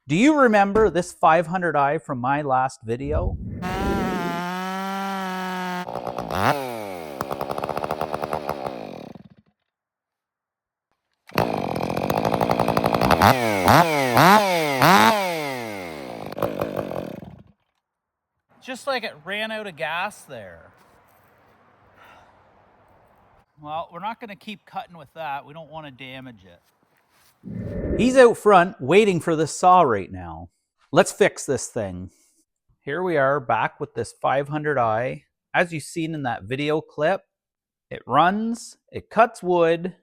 Do you remember this 500i from my last video? Just like it ran out of gas there. Well, we're not going to keep cutting with that. We don't want to damage it. He's out front waiting for this saw right now. Let's fix this thing. Here we are back with this 500i. As you've seen in that video clip, it runs, it cuts wood,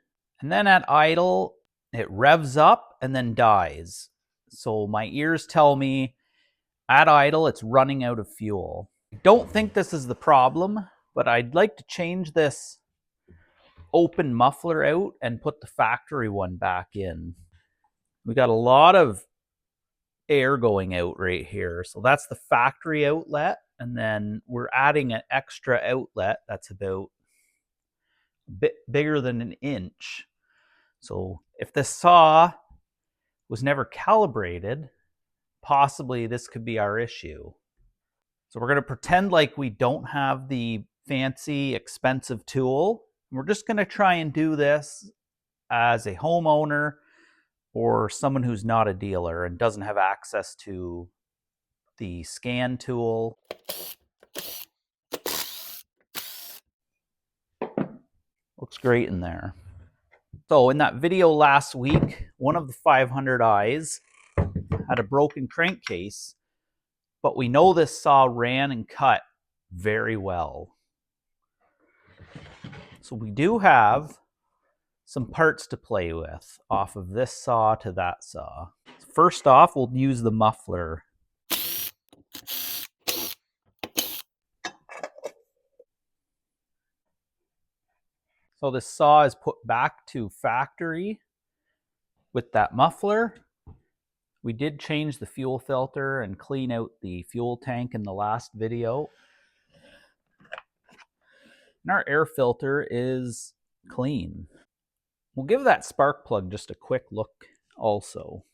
and then at idle, it revs up and then dies. So my ears tell me at idle, it's running out of fuel. I don't think this is the problem, but I'd like to change this open muffler out and put the factory one back in. We got a lot of air going out right here. So that's the factory outlet. And then we're adding an extra outlet that's about a bit bigger than an inch. So if this saw was never calibrated, possibly this could be our issue. So we're going to pretend like we don't have the fancy, expensive tool. We're just going to try and do this as a homeowner or someone who's not a dealer and doesn't have access to the scan tool. Looks great in there. So in that video last week, one of the 500i's had a broken crankcase, but we know this saw ran and cut very well. So we do have some parts to play with off of this saw to that saw. First off, we'll use the muffler. So this saw is put back to factory with that muffler. We did change the fuel filter and clean out the fuel tank in the last video. And our air filter is clean. We'll give that spark plug just a quick look also.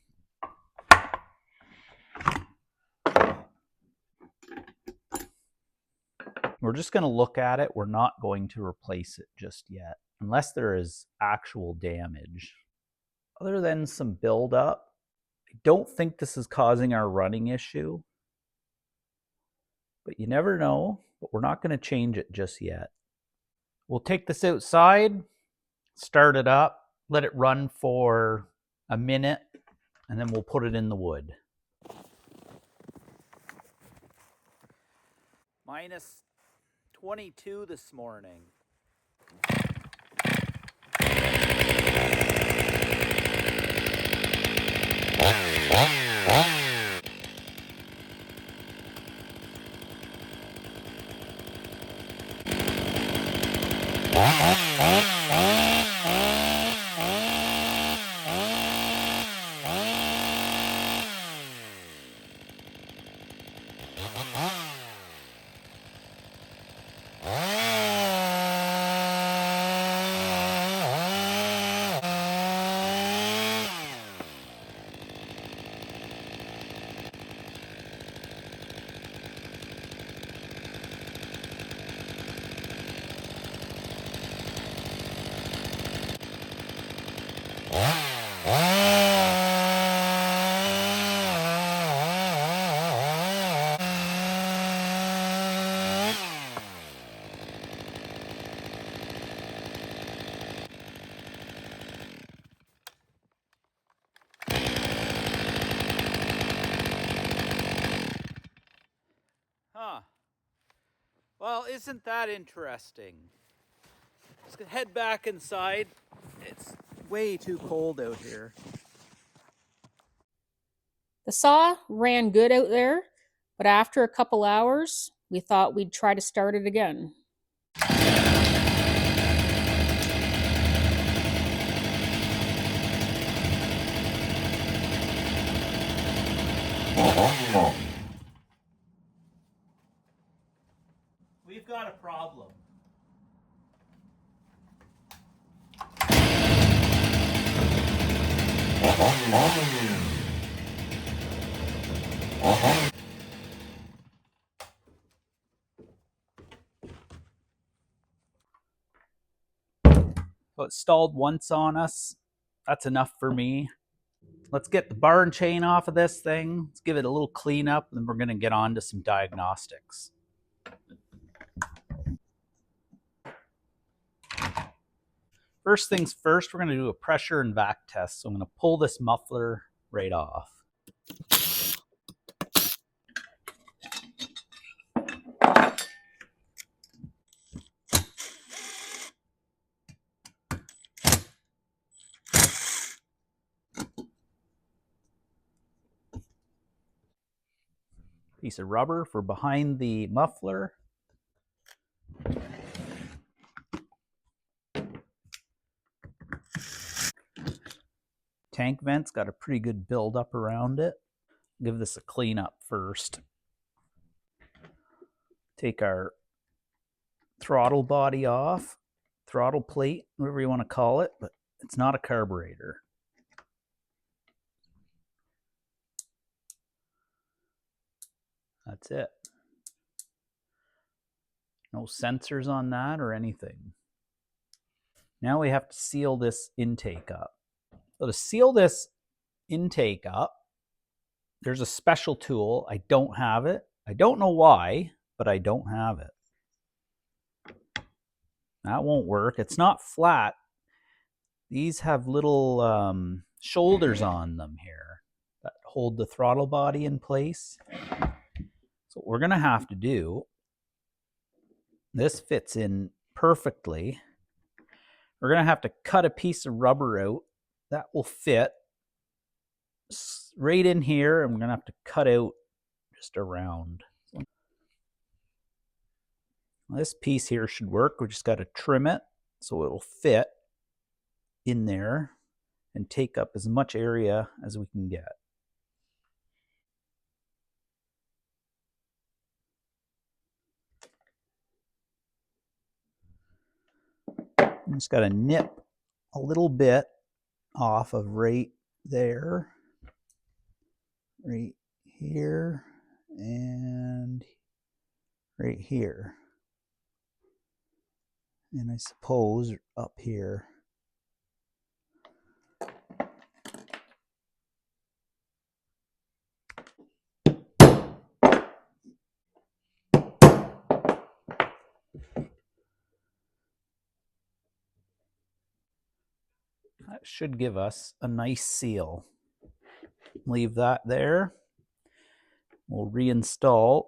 We're just going to look at it. We're not going to replace it just yet, unless there is actual damage. Other than some buildup, I don't think this is causing our running issue. But you never know, but we're not going to change it just yet. We'll take this outside, start it up, let it run for a minute, and then we'll put it in the wood. Minus 22 this morning. Huh. Well, isn't that interesting? Let's head back inside. It's way too cold out here. The saw ran good out there, but after a couple hours, we thought we'd try to start it again. We've got a problem. So it stalled once on us. That's enough for me. Let's get the bar and chain off of this thing. Let's give it a little cleanup, and then we're going to get on to some diagnostics. First things first, we're going to do a pressure and vac test. So I'm going to pull this muffler right off. Piece of rubber for behind the muffler. Tank vent's got a pretty good build-up around it. Give this a clean up first. Take our throttle body off, throttle plate, whatever you want to call it, but it's not a carburetor. That's it. No sensors on that or anything. Now we have to seal this intake up. So to seal this intake up, there's a special tool. I don't have it. I don't know why, but I don't have it. That won't work. It's not flat. These have little shoulders on them here that hold the throttle body in place. So what we're going to have to do, this fits in perfectly. We're going to have to cut a piece of rubber out that will fit right in here, and we're going to have to cut out just around. This piece here should work. We just got to trim it so it'll fit in there and take up as much area as we can get. I'm just got to nip a little bit off of right there, right here, and right here. And I suppose up here. That should give us a nice seal. Leave that there. We'll reinstall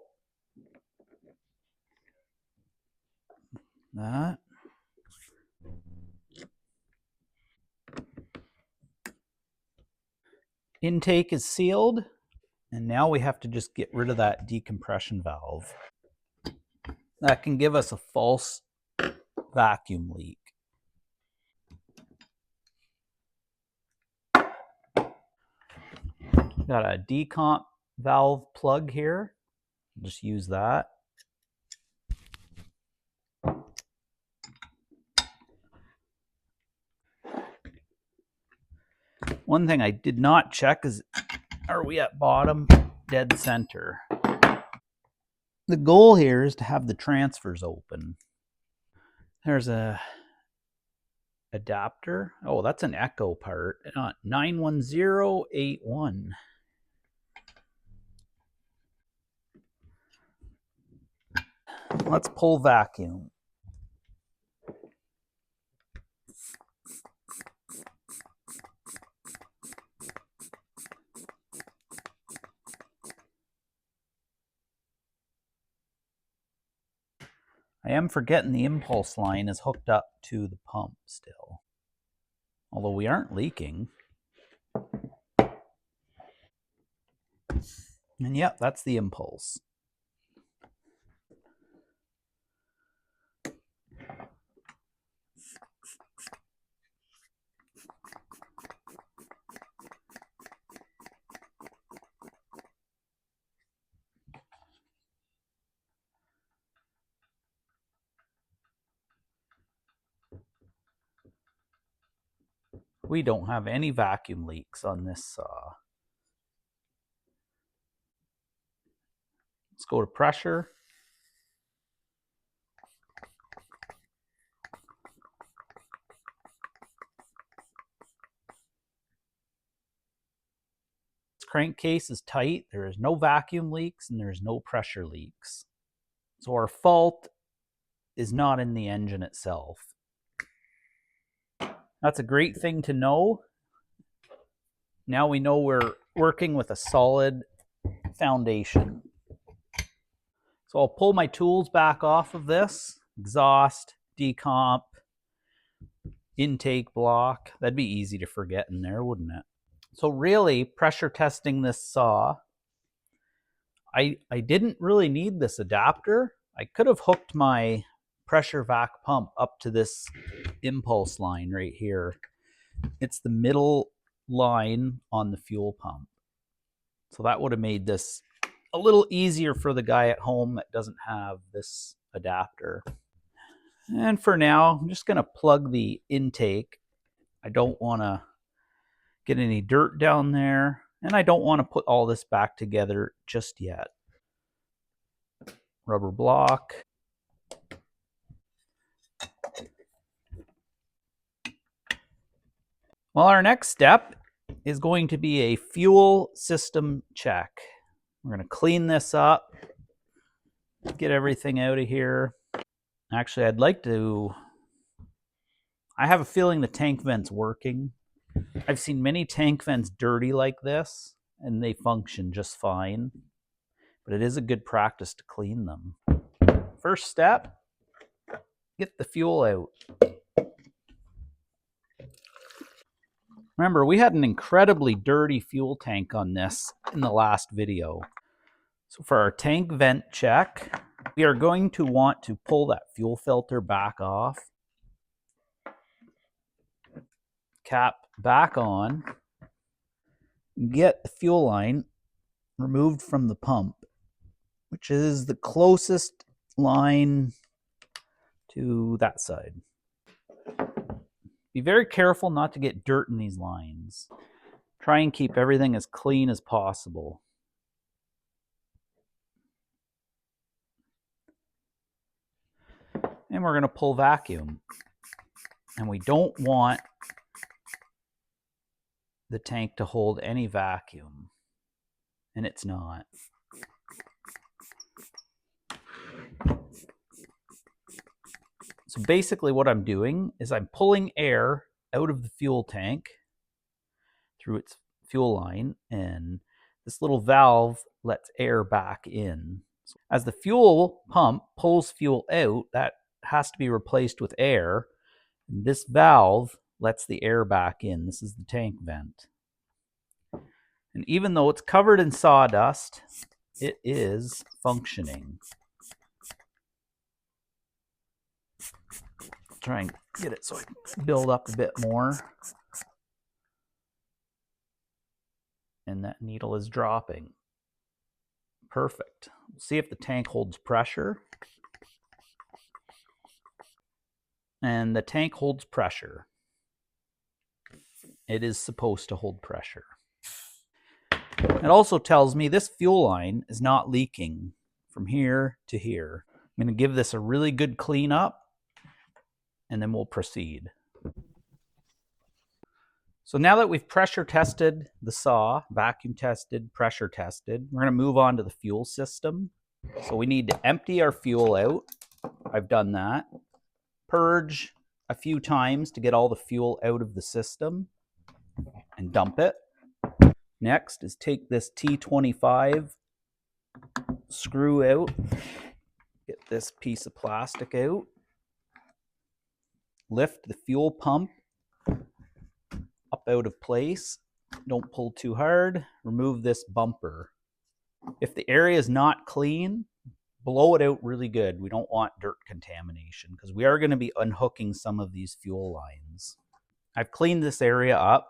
that. Intake is sealed, and now we have to just get rid of that decompression valve. That can give us a false vacuum leak. Got a decomp valve plug here. Just use that. One thing I did not check is, are we at bottom dead center? The goal here is to have the transfers open. There's a adapter. Oh, that's an echo part. 91081. Let's pull vacuum. I am forgetting the impulse line is hooked up to the pump still. Although we aren't leaking. And yep, that's the impulse. We don't have any vacuum leaks on this saw. Let's go to pressure. This crankcase is tight. There is no vacuum leaks and there's no pressure leaks. So our fault is not in the engine itself. That's a great thing to know. Now we know we're working with a solid foundation. So I'll pull my tools back off of this. Exhaust, decomp, intake block. That'd be easy to forget in there, wouldn't it? So really, pressure testing this saw, I didn't really need this adapter. I could have hooked my pressure vac pump up to this impulse line right here. It's the middle line on the fuel pump. So that would have made this a little easier for the guy at home that doesn't have this adapter. And for now, I'm just going to plug the intake. I don't want to get any dirt down there, and I don't want to put all this back together just yet. Rubber block. Well, our next step is going to be a fuel system check. We're going to clean this up, get everything out of here. Actually, I have a feeling the tank vent's working. I've seen many tank vents dirty like this, and they function just fine. But it is a good practice to clean them. First step, get the fuel out. Remember, we had an incredibly dirty fuel tank on this in the last video. So for our tank vent check, we are going to want to pull that fuel filter back off. Cap back on. Get the fuel line removed from the pump, which is the closest line to that side. Be very careful not to get dirt in these lines. Try and keep everything as clean as possible. And we're going to pull vacuum. And we don't want the tank to hold any vacuum. And it's not. So basically what I'm doing is I'm pulling air out of the fuel tank through its fuel line, and this little valve lets air back in. So as the fuel pump pulls fuel out, that has to be replaced with air. And this valve lets the air back in. This is the tank vent. And even though it's covered in sawdust, it is functioning. Try and get it so I can build up a bit more. And that needle is dropping. Perfect. We'll see if the tank holds pressure. And the tank holds pressure. It is supposed to hold pressure. It also tells me this fuel line is not leaking from here to here. I'm going to give this a really good clean up, and then we'll proceed. So now that we've pressure tested the saw, vacuum tested, pressure tested, we're going to move on to the fuel system. So we need to empty our fuel out. I've done that. Purge a few times to get all the fuel out of the system and dump it. Next is take this T25 screw out, get this piece of plastic out, lift the fuel pump up out of place, don't pull too hard, remove this bumper. If the area is not clean, blow it out really good. We don't want dirt contamination because we are going to be unhooking some of these fuel lines. I've cleaned this area up.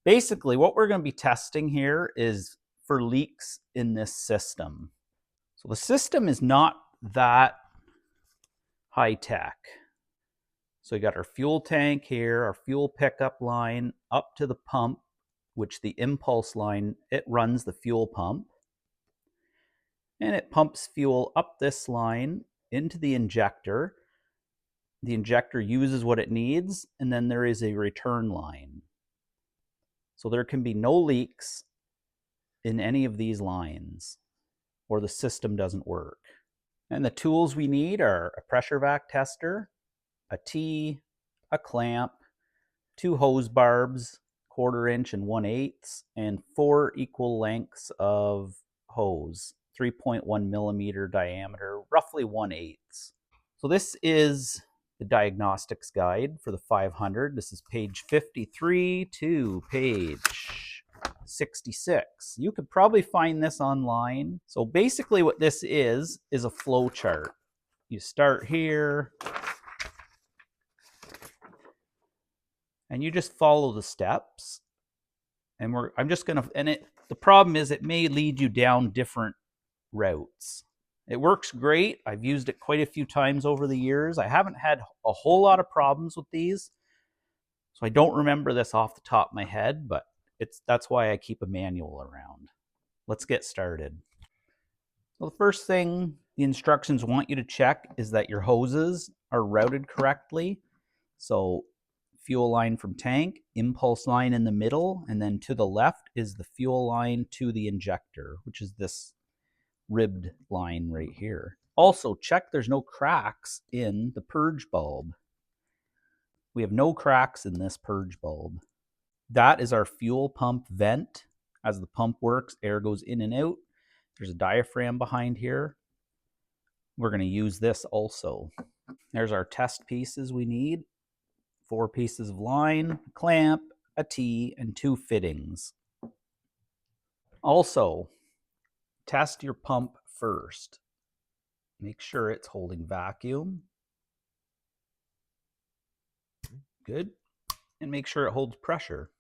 Basically, what we're going to be testing here is for leaks in this system. So the system is not that high tech. So we got our fuel tank here, our fuel pickup line up to the pump, which the impulse line, it runs the fuel pump. And it pumps fuel up this line into the injector. The injector uses what it needs, and then there is a return line. So there can be no leaks in any of these lines, or the system doesn't work. And the tools we need are a pressure vac tester, a T, a clamp, 2 hose barbs, 1/4 inch and 1/8, and 4 equal lengths of hose, 3.1 millimeter diameter, roughly 1/8. So this is the diagnostics guide for the 500. This is page 53 to page 66. You could probably find this online. So basically what this is a flow chart. You start here and you just follow the steps. And the problem is it may lead you down different routes. It works great. I've used it quite a few times over the years. I haven't had a whole lot of problems with these. So I don't remember this off the top of my head, but that's why I keep a manual around. Let's get started. So the first thing the instructions want you to check is that your hoses are routed correctly. So fuel line from tank, impulse line in the middle, and then to the left is the fuel line to the injector, which is this ribbed line right here. Also, check there's no cracks in the purge bulb. We have no cracks in this purge bulb. That is our fuel pump vent. As the pump works, air goes in and out. There's a diaphragm behind here. We're going to use this also. There's our test pieces we need. 4 pieces of line, a clamp, a T, and 2 fittings. Also, test your pump first. Make sure it's holding vacuum. Good. And make sure it holds pressure.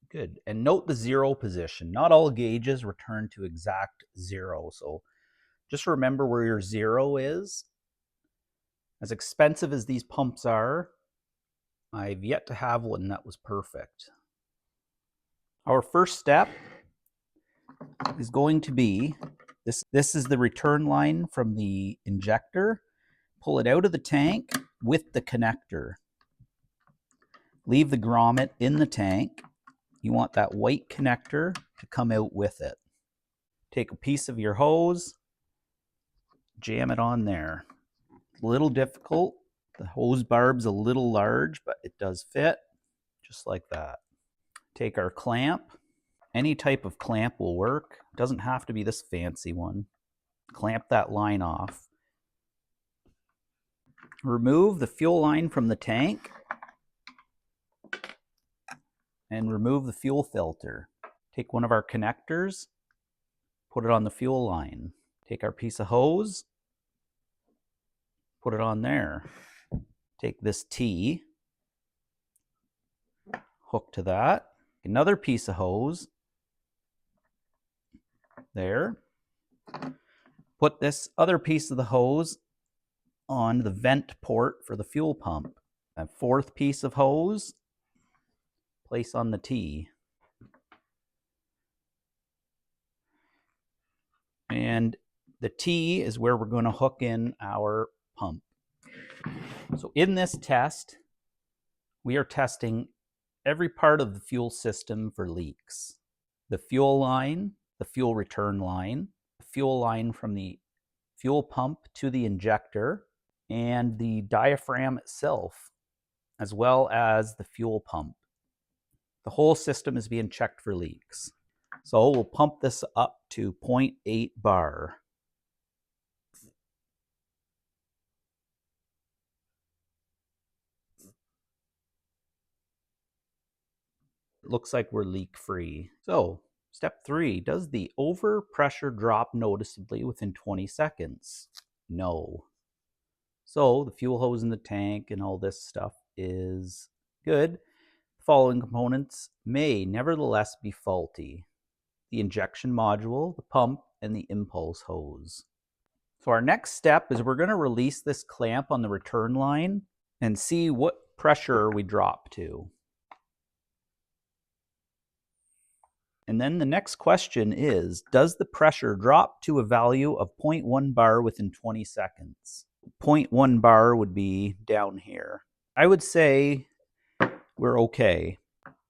Good. And note the 0 position. Not all gauges return to exact 0. So just remember where your 0 is. As expensive as these pumps are, I've yet to have one that was perfect. Our first step is going to be, this is the return line from the injector. Pull it out of the tank with the connector. Leave the grommet in the tank. You want that white connector to come out with it. Take a piece of your hose, jam it on there. It's a little difficult. The hose barb's a little large, but it does fit, just like that. Take our clamp. Any type of clamp will work. It doesn't have to be this fancy one. Clamp that line off. Remove the fuel line from the tank and remove the fuel filter. Take one of our connectors, put it on the fuel line. Take our piece of hose, put it on there. Take this T, hook to that. Another piece of hose, there. Put this other piece of the hose on the vent port for the fuel pump. A 4th piece of hose, place on the T. And the T is where we're going to hook in our pump. So in this test, we are testing every part of the fuel system for leaks. The fuel line, the fuel return line, the fuel line from the fuel pump to the injector, and the diaphragm itself, as well as the fuel pump. The whole system is being checked for leaks. So we'll pump this up to 0.8 bar. It looks like we're leak free. So step 3, does the overpressure drop noticeably within 20 seconds? No. So the fuel hose in the tank and all this stuff is good. The following components may nevertheless be faulty: the injection module, the pump, and the impulse hose. So our next step is we're going to release this clamp on the return line and see what pressure we drop to. And then the next question is, does the pressure drop to a value of 0.1 bar within 20 seconds? 0.1 bar would be down here. I would say we're okay.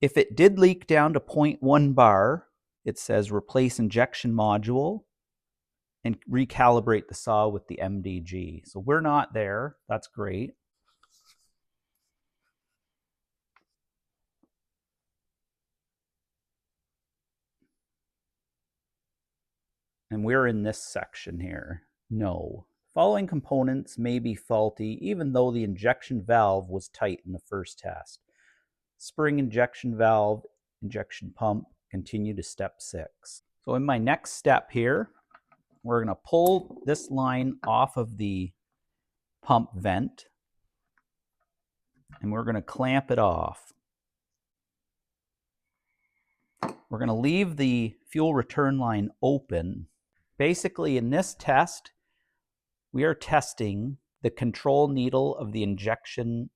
If it did leak down to 0.1 bar, it says replace injection module and recalibrate the saw with the MDG. So we're not there. That's great. And we're in this section here. No. Following components may be faulty even though the injection valve was tight in the first test. Spring injection valve, injection pump, continue to step 6. So in my next step here, we're going to pull this line off of the pump vent and we're going to clamp it off. We're going to leave the fuel return line open. Basically, in this test, we are testing the control needle of the injection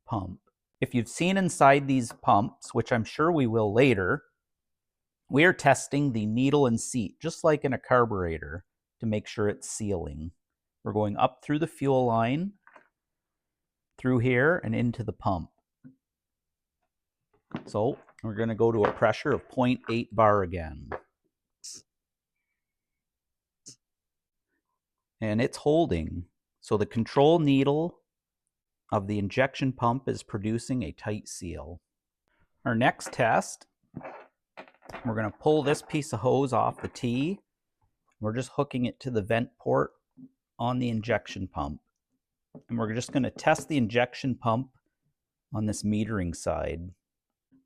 pump. If you've seen inside these pumps, which I'm sure we will later, we are testing the needle and seat, just like in a carburetor, to make sure it's sealing. We're going up through the fuel line, through here, and into the pump. So we're going to go to a pressure of 0.8 bar again. And it's holding. So the control needle of the injection pump is producing a tight seal. Our next test, we're going to pull this piece of hose off the T. We're just hooking it to the vent port on the injection pump. And we're just going to test the injection pump on this metering side.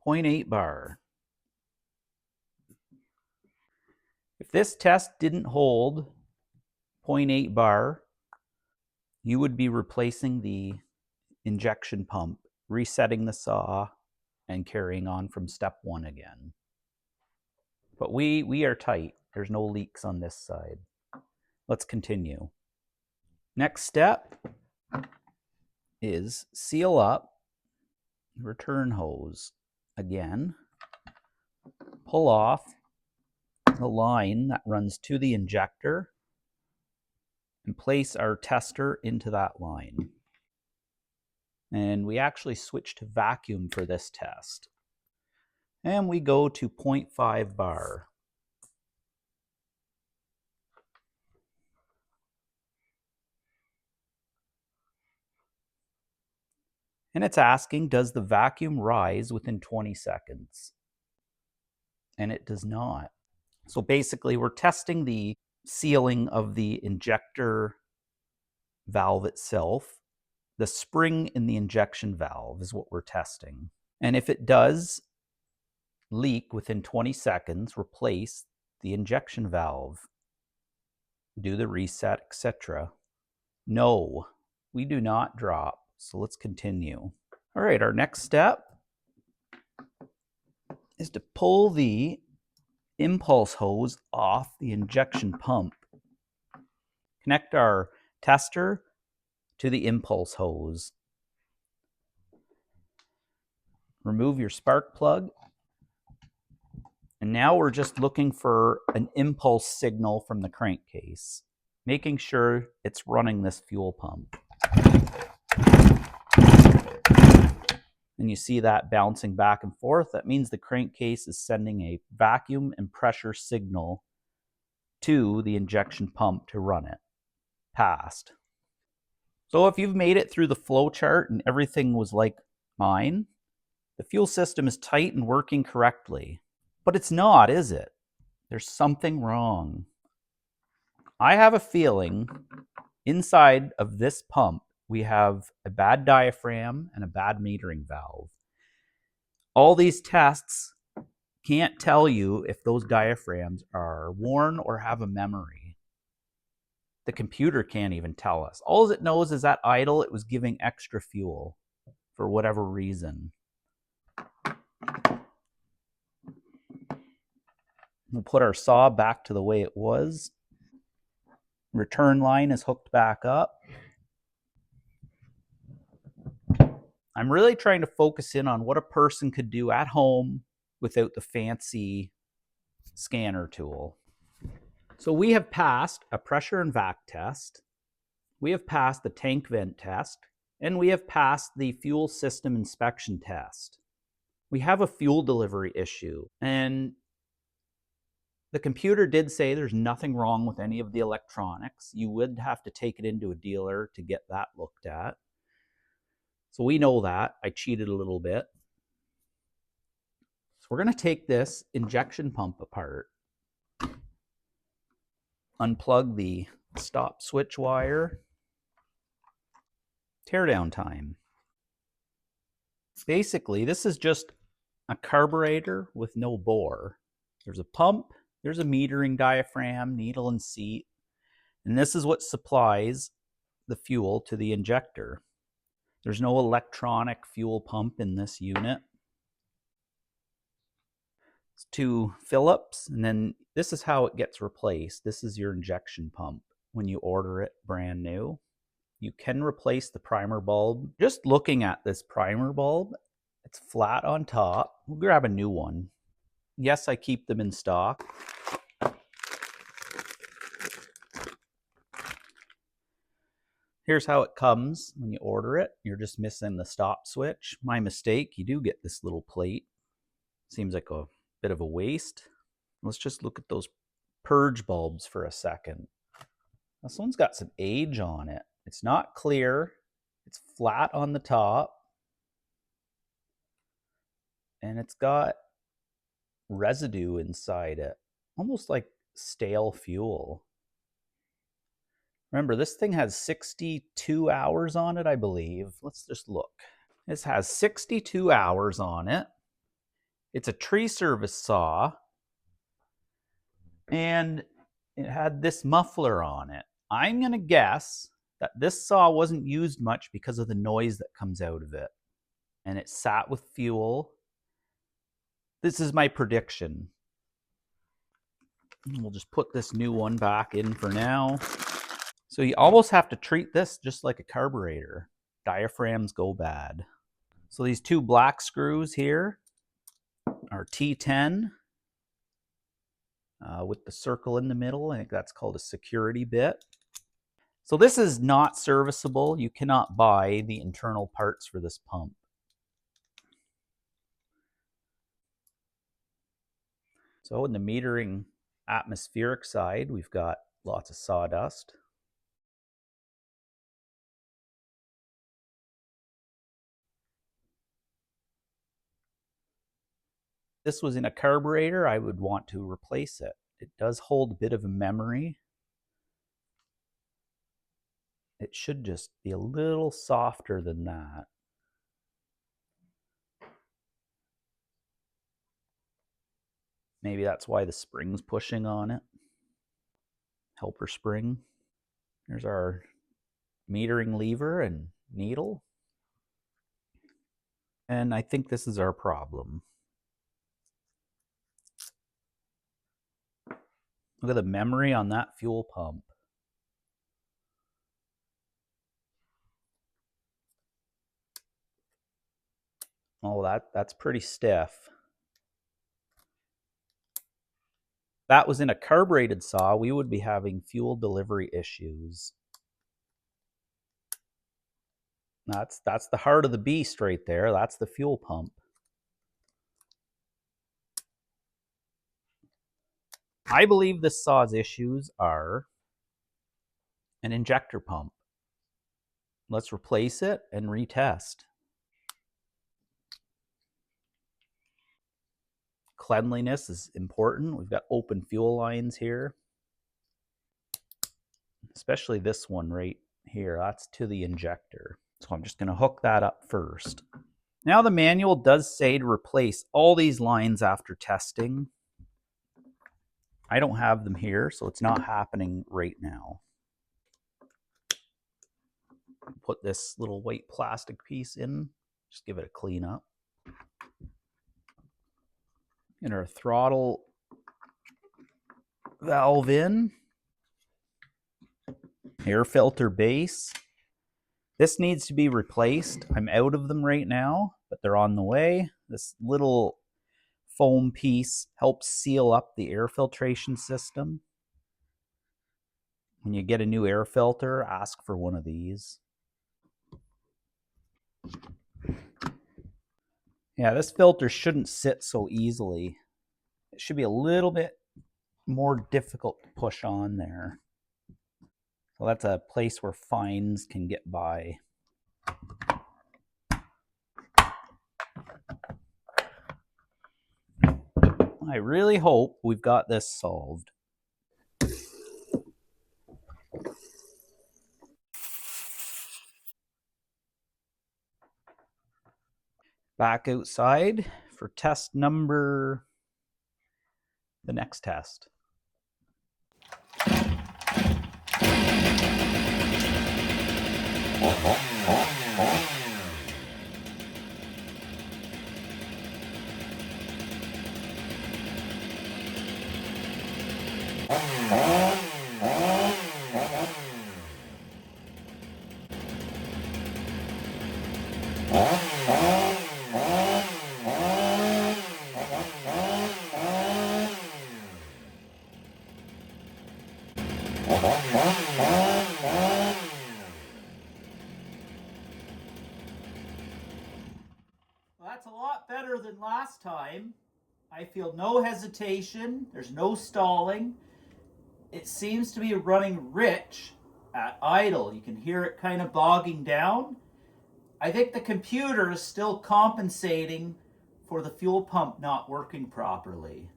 0.8 bar. If this test didn't hold 0.8 bar, you would be replacing the injection pump, resetting the saw, and carrying on from step 1 again. But we are tight. There's no leaks on this side. Let's continue. Next step is seal up the return hose. Again, pull off the line that runs to the injector and place our tester into that line. And we actually switch to vacuum for this test. And we go to 0.5 bar. And it's asking, does the vacuum rise within 20 seconds? And it does not. So basically, we're testing the sealing of the injector valve itself. The spring in the injection valve is what we're testing. And if it does leak within 20 seconds, replace the injection valve. Do the reset, etc. No, we do not drop. So let's continue. All right, our next step is to pull the impulse hose off the injection pump. Connect our tester to the impulse hose. Remove your spark plug. And now we're just looking for an impulse signal from the crankcase, making sure it's running this fuel pump. And you see that bouncing back and forth. That means the crankcase is sending a vacuum and pressure signal to the injection pump to run it. Passed. So if you've made it through the flow chart and everything was like mine, the fuel system is tight and working correctly. But it's not, is it? There's something wrong. I have a feeling inside of this pump, we have a bad diaphragm and a bad metering valve. All these tests can't tell you if those diaphragms are worn or have a memory. The computer can't even tell us. All it knows is that idle, it was giving extra fuel for whatever reason. We'll put our saw back to the way it was. Return line is hooked back up. I'm really trying to focus in on what a person could do at home without the fancy scanner tool. So we have passed a pressure and vac test, we have passed the tank vent test, and we have passed the fuel system inspection test. We have a fuel delivery issue, and the computer did say there's nothing wrong with any of the electronics. You would have to take it into a dealer to get that looked at. So we know that. I cheated a little bit. So we're going to take this injection pump apart, unplug the stop switch wire, teardown time. Basically, this is just a carburetor with no bore. There's a pump, there's a metering diaphragm, needle and seat, and this is what supplies the fuel to the injector. There's no electronic fuel pump in this unit. It's 2 Phillips, and then this is how it gets replaced. This is your injection pump when you order it brand new. You can replace the primer bulb. Just looking at this primer bulb, it's flat on top. We'll grab a new one. Yes, I keep them in stock. Here's how it comes when you order it. You're just missing the stop switch. My mistake, you do get this little plate. Seems like a bit of a waste. Let's just look at those purge bulbs for a second. This one's got some age on it. It's not clear. It's flat on the top. And it's got residue inside it, almost like stale fuel. Remember, this thing has 62 hours on it, I believe. Let's just look. This has 62 hours on it. It's a tree service saw. And it had this muffler on it. I'm going to guess that this saw wasn't used much because of the noise that comes out of it. And it sat with fuel. This is my prediction. We'll just put this new one back in for now. So you almost have to treat this just like a carburetor. Diaphragms go bad. So these 2 black screws here are T10 with the circle in the middle. I think that's called a security bit. So this is not serviceable. You cannot buy the internal parts for this pump. So in the metering atmospheric side, we've got lots of sawdust. If this was in a carburetor, I would want to replace it. It does hold a bit of a memory. It should just be a little softer than that. Maybe that's why the spring's pushing on it. Helper spring. There's our metering lever and needle. And I think this is our problem. Look at the memory on that fuel pump. Oh, that's pretty stiff. If that was in a carbureted saw, we would be having fuel delivery issues. That's the heart of the beast right there. That's the fuel pump. I believe this saw's issues are an injector pump. Let's replace it and retest. Cleanliness is important. We've got open fuel lines here. Especially this one right here. That's to the injector. So I'm just going to hook that up first. Now the manual does say to replace all these lines after testing. I don't have them here, so it's not happening right now. Put this little white plastic piece in. Just give it a clean up. Get our throttle valve in. Air filter base. This needs to be replaced. I'm out of them right now, but they're on the way. This little foam piece helps seal up the air filtration system. When you get a new air filter, ask for one of these. Yeah, this filter shouldn't sit so easily. It should be a little bit more difficult to push on there. So that's a place where fines can get by. I really hope we've got this solved. Back outside for test number, the next test. Well, that's a lot better than last time. I feel no hesitation. There's no stalling. It seems to be running rich at idle. You can hear it kind of bogging down. I think the computer is still compensating for the fuel pump not working properly.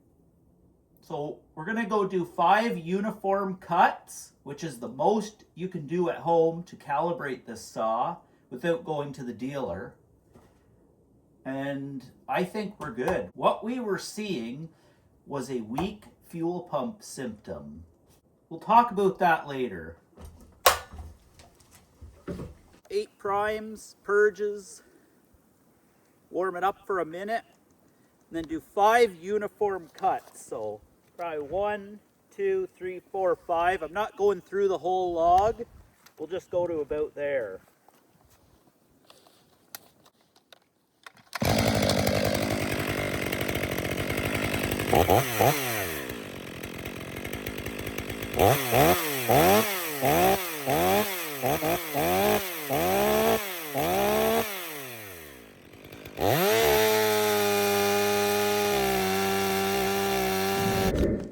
So we're going to go do 5 uniform cuts, which is the most you can do at home to calibrate this saw without going to the dealer. And I think we're good. What we were seeing was a weak fuel pump symptom. We'll talk about that later. 8 primes, purges, warm it up for a minute, and then do 5 uniform cuts. So probably 1, 2, 3, 4, 5. I'm not going through the whole log. We'll just go to about there.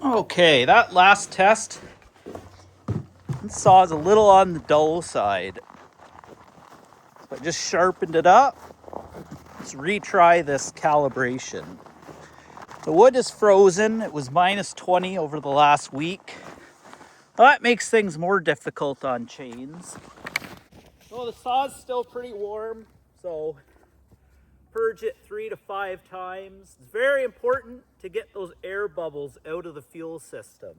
Okay, that last test, this saw is a little on the dull side. So I just sharpened it up. Let's retry this calibration. The wood is frozen. It was minus 20 over the last week. Well, that makes things more difficult on chains. So the saw's still pretty warm, so purge it 3 to 5 times. It's very important to get those air bubbles out of the fuel system.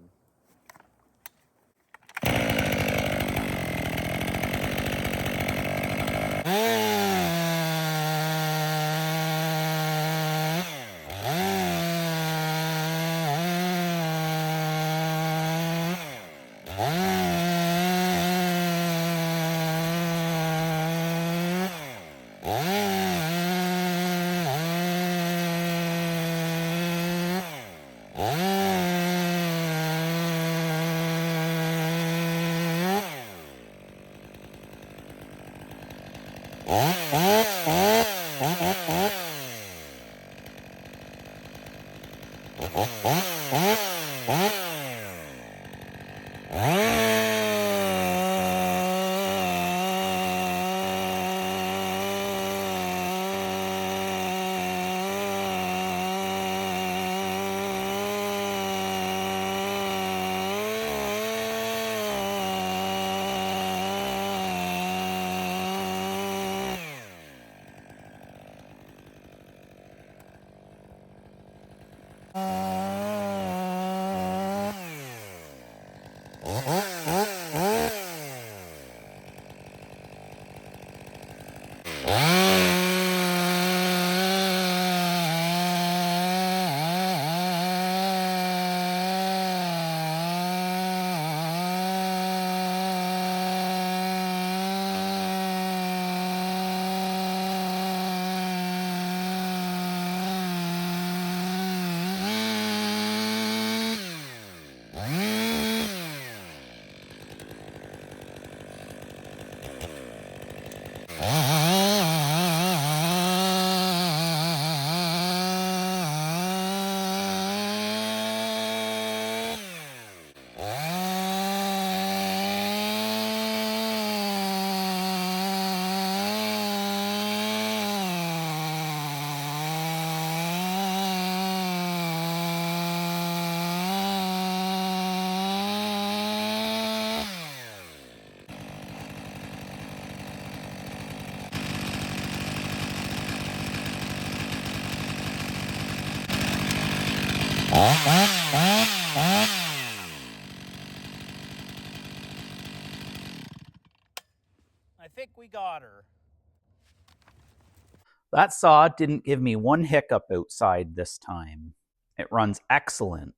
I think we got her. That saw didn't give me one hiccup outside this time. It runs excellent.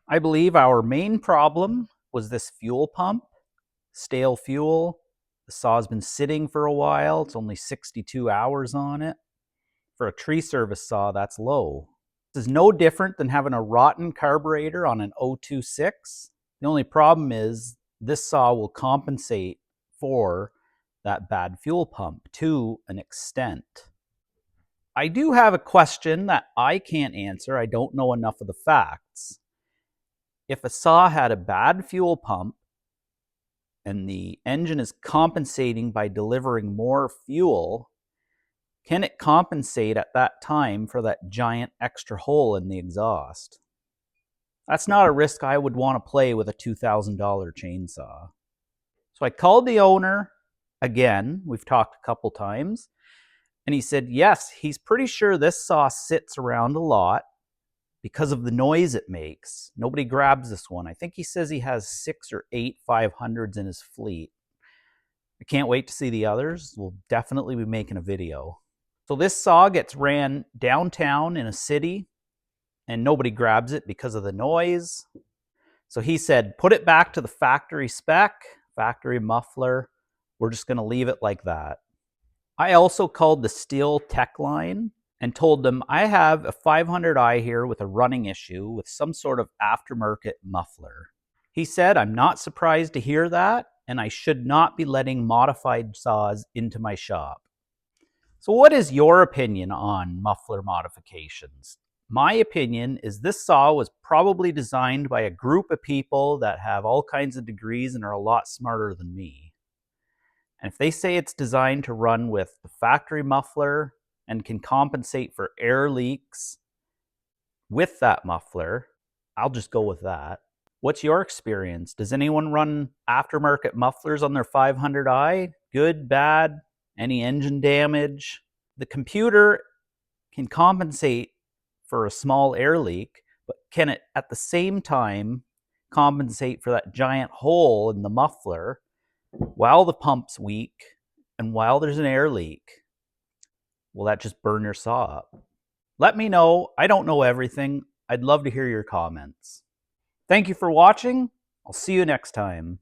I believe our main problem was this fuel pump. Stale fuel. The saw's been sitting for a while. It's only 62 hours on it. For a tree service saw, that's low. This is no different than having a rotten carburetor on an 026. The only problem is this saw will compensate for that bad fuel pump to an extent. I do have a question that I can't answer. I don't know enough of the facts. If a saw had a bad fuel pump and the engine is compensating by delivering more fuel, can it compensate at that time for that giant extra hole in the exhaust? That's not a risk I would want to play with a $2,000 chainsaw. So I called the owner again. We've talked a couple times. And he said, yes, he's pretty sure this saw sits around a lot because of the noise it makes. Nobody grabs this one. I think he says he has 6 or 8 500s in his fleet. I can't wait to see the others. We'll definitely be making a video. So this saw gets ran downtown in a city and nobody grabs it because of the noise. So he said, put it back to the factory spec, factory muffler. We're just going to leave it like that. I also called the Stihl tech line and told them I have a 500i here with a running issue with some sort of aftermarket muffler. He said, I'm not surprised to hear that, and I should not be letting modified saws into my shop. So what is your opinion on muffler modifications? My opinion is this saw was probably designed by a group of people that have all kinds of degrees and are a lot smarter than me. And if they say it's designed to run with the factory muffler and can compensate for air leaks with that muffler, I'll just go with that. What's your experience? Does anyone run aftermarket mufflers on their 500i? Good, bad, any engine damage? The computer can compensate for a small air leak, but can it at the same time compensate for that giant hole in the muffler while the pump's weak and while there's an air leak? Will that just burn your saw up? Let me know. I don't know everything. I'd love to hear your comments. Thank you for watching. I'll see you next time.